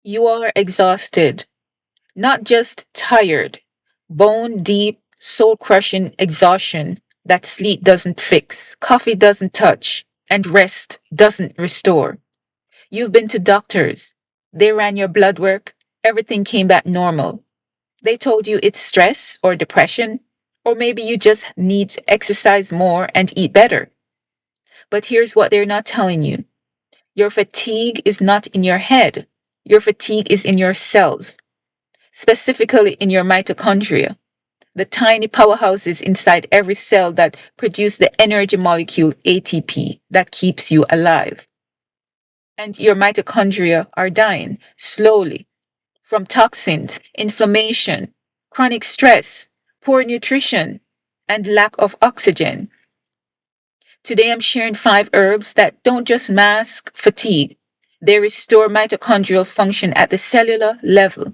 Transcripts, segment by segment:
You are exhausted, not just tired, bone deep, soul crushing exhaustion that sleep doesn't fix, coffee doesn't touch, and rest doesn't restore. You've been to doctors. They ran your blood work. Everything came back normal. They told you it's stress or depression, or maybe you just need to exercise more and eat better. But here's what they're not telling you. Your fatigue is not in your head. Your fatigue is in your cells, specifically in your mitochondria, the tiny powerhouses inside every cell that produce the energy molecule ATP that keeps you alive. And your mitochondria are dying slowly from toxins, inflammation, chronic stress, poor nutrition, and lack of oxygen. Today I'm sharing 5 herbs that don't just mask fatigue, they restore mitochondrial function at the cellular level.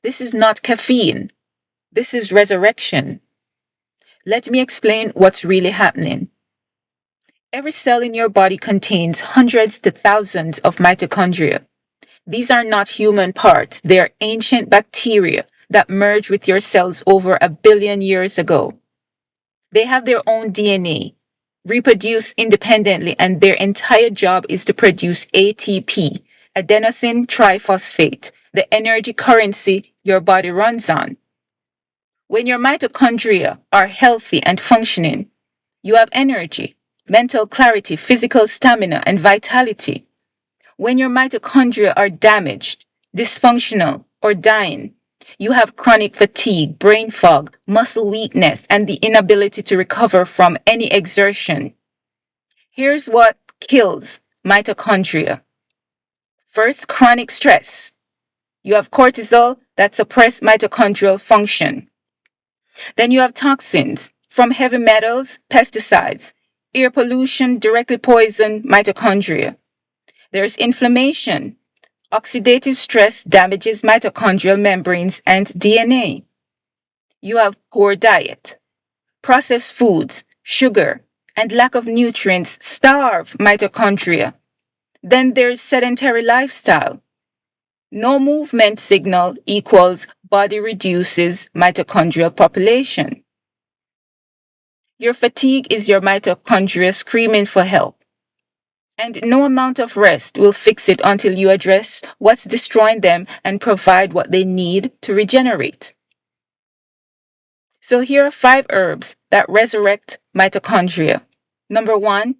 This is not caffeine. This is resurrection. Let me explain what's really happening. Every cell in your body contains hundreds to thousands of mitochondria. These are not human parts. They are ancient bacteria that merged with your cells over 1 billion years ago. They have their own DNA, reproduce independently, and their entire job is to produce ATP, adenosine triphosphate, the energy currency your body runs on. When your mitochondria are healthy and functioning, you have energy, mental clarity, physical stamina, and vitality. When your mitochondria are damaged, dysfunctional, or dying, you have chronic fatigue, brain fog, muscle weakness, and the inability to recover from any exertion. Here's what kills mitochondria. First, chronic stress. You have cortisol that suppresses mitochondrial function. Then you have toxins from heavy metals, pesticides, air pollution directly poison mitochondria. There's inflammation. Oxidative stress damages mitochondrial membranes and DNA. You have poor diet. Processed foods, sugar, and lack of nutrients starve mitochondria. Then there's sedentary lifestyle. No movement signal equals body reduces mitochondrial population. Your fatigue is your mitochondria screaming for help. And no amount of rest will fix it until you address what's destroying them and provide what they need to regenerate. So here are 5 herbs that resurrect mitochondria. Number 1,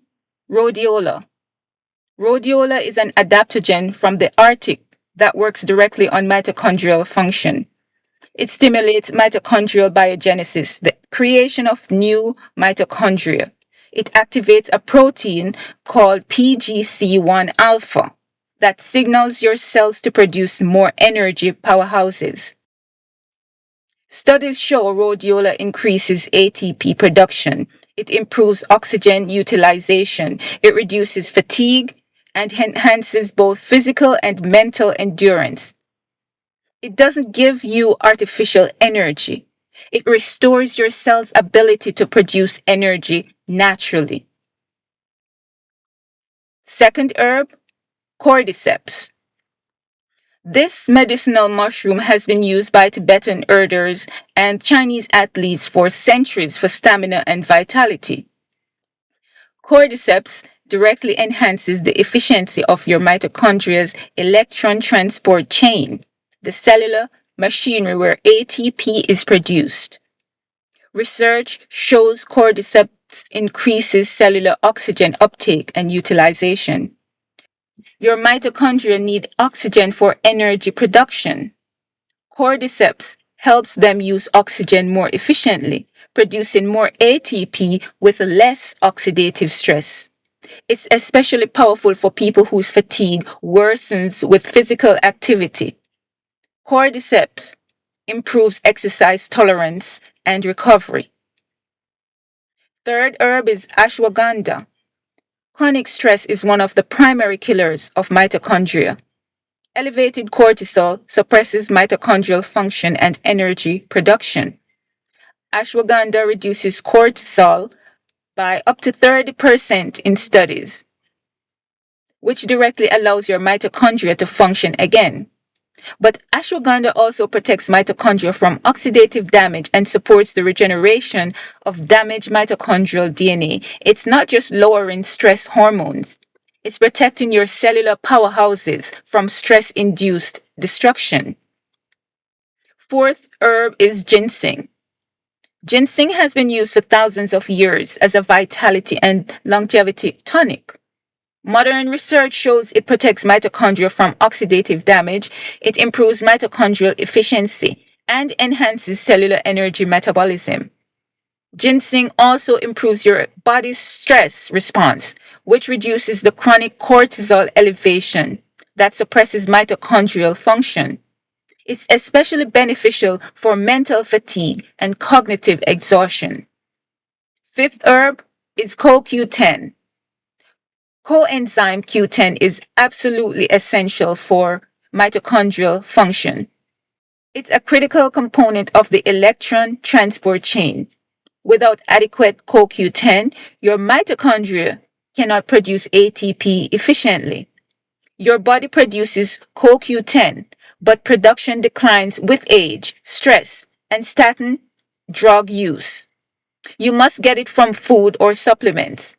Rhodiola. Rhodiola is an adaptogen from the Arctic that works directly on mitochondrial function. It stimulates mitochondrial biogenesis, the creation of new mitochondria. It activates a protein called PGC1 alpha that signals your cells to produce more energy powerhouses. Studies show rhodiola increases ATP production. It improves oxygen utilization. It reduces fatigue and enhances both physical and mental endurance. It doesn't give you artificial energy. It restores your cell's ability to produce energy naturally. Second herb, Cordyceps. This medicinal mushroom has been used by Tibetan herders and Chinese athletes for centuries for stamina and vitality. Cordyceps directly enhances the efficiency of your mitochondria's electron transport chain, the cellular machinery where ATP is produced. Research shows cordyceps increases cellular oxygen uptake and utilization. Your mitochondria need oxygen for energy production. Cordyceps helps them use oxygen more efficiently, producing more ATP with less oxidative stress. It's especially powerful for people whose fatigue worsens with physical activity. Cordyceps improves exercise tolerance and recovery. Third herb is Ashwagandha. Chronic stress is one of the primary killers of mitochondria. Elevated cortisol suppresses mitochondrial function and energy production. Ashwagandha reduces cortisol by up to 30% in studies, which directly allows your mitochondria to function again. But ashwagandha also protects mitochondria from oxidative damage and supports the regeneration of damaged mitochondrial DNA. It's not just lowering stress hormones, it's protecting your cellular powerhouses from stress-induced destruction. Fourth herb is ginseng. Ginseng has been used for thousands of years as a vitality and longevity tonic. Modern research shows it protects mitochondria from oxidative damage, it improves mitochondrial efficiency, and enhances cellular energy metabolism. Ginseng also improves your body's stress response, which reduces the chronic cortisol elevation that suppresses mitochondrial function. It's especially beneficial for mental fatigue and cognitive exhaustion. Fifth herb is CoQ10. Coenzyme Q10 is absolutely essential for mitochondrial function. It's a critical component of the electron transport chain. Without adequate CoQ10, your mitochondria cannot produce ATP efficiently. Your body produces CoQ10, but production declines with age, stress, and statin drug use. You must get it from food or supplements.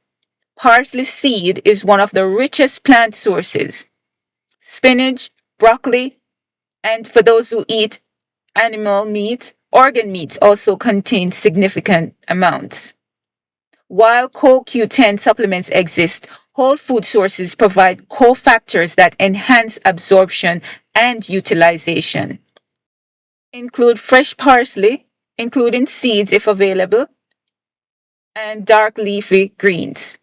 Parsley seed is one of the richest plant sources. Spinach, broccoli, and for those who eat animal meat, organ meats also contain significant amounts. While CoQ10 supplements exist, whole food sources provide cofactors that enhance absorption and utilization. Include fresh parsley, including seeds if available, and dark leafy greens.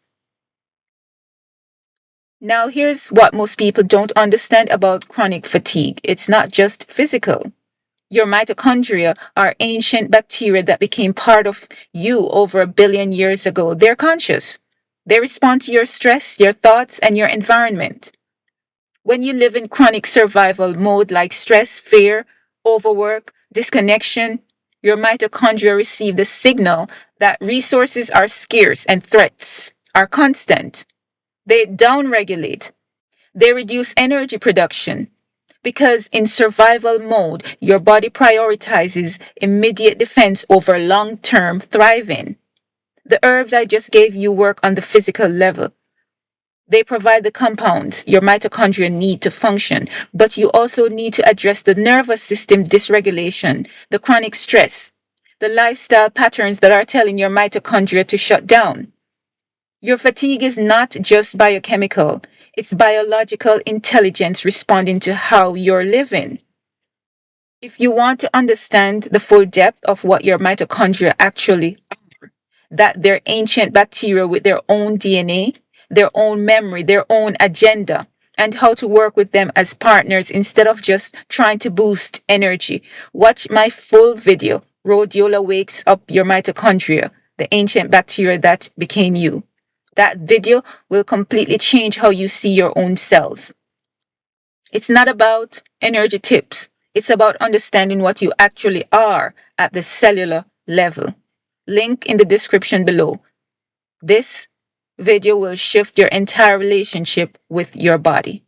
Now, here's what most people don't understand about chronic fatigue. It's not just physical. Your mitochondria are ancient bacteria that became part of you over 1 billion years ago. They're conscious. They respond to your stress, your thoughts, and your environment. When you live in chronic survival mode like stress, fear, overwork, disconnection, your mitochondria receive the signal that resources are scarce and threats are constant. They downregulate. They reduce energy production because in survival mode, your body prioritizes immediate defense over long-term thriving. The herbs I just gave you work on the physical level. They provide the compounds your mitochondria need to function, but you also need to address the nervous system dysregulation, the chronic stress, the lifestyle patterns that are telling your mitochondria to shut down. Your fatigue is not just biochemical, it's biological intelligence responding to how you're living. If you want to understand the full depth of what your mitochondria actually are, that they're ancient bacteria with their own DNA, their own memory, their own agenda, and how to work with them as partners instead of just trying to boost energy, watch my full video, Rhodiola Wakes Up Your Mitochondria, the ancient bacteria that became you. That video will completely change how you see your own cells. It's not about energy tips. It's about understanding what you actually are at the cellular level. Link in the description below. This video will shift your entire relationship with your body.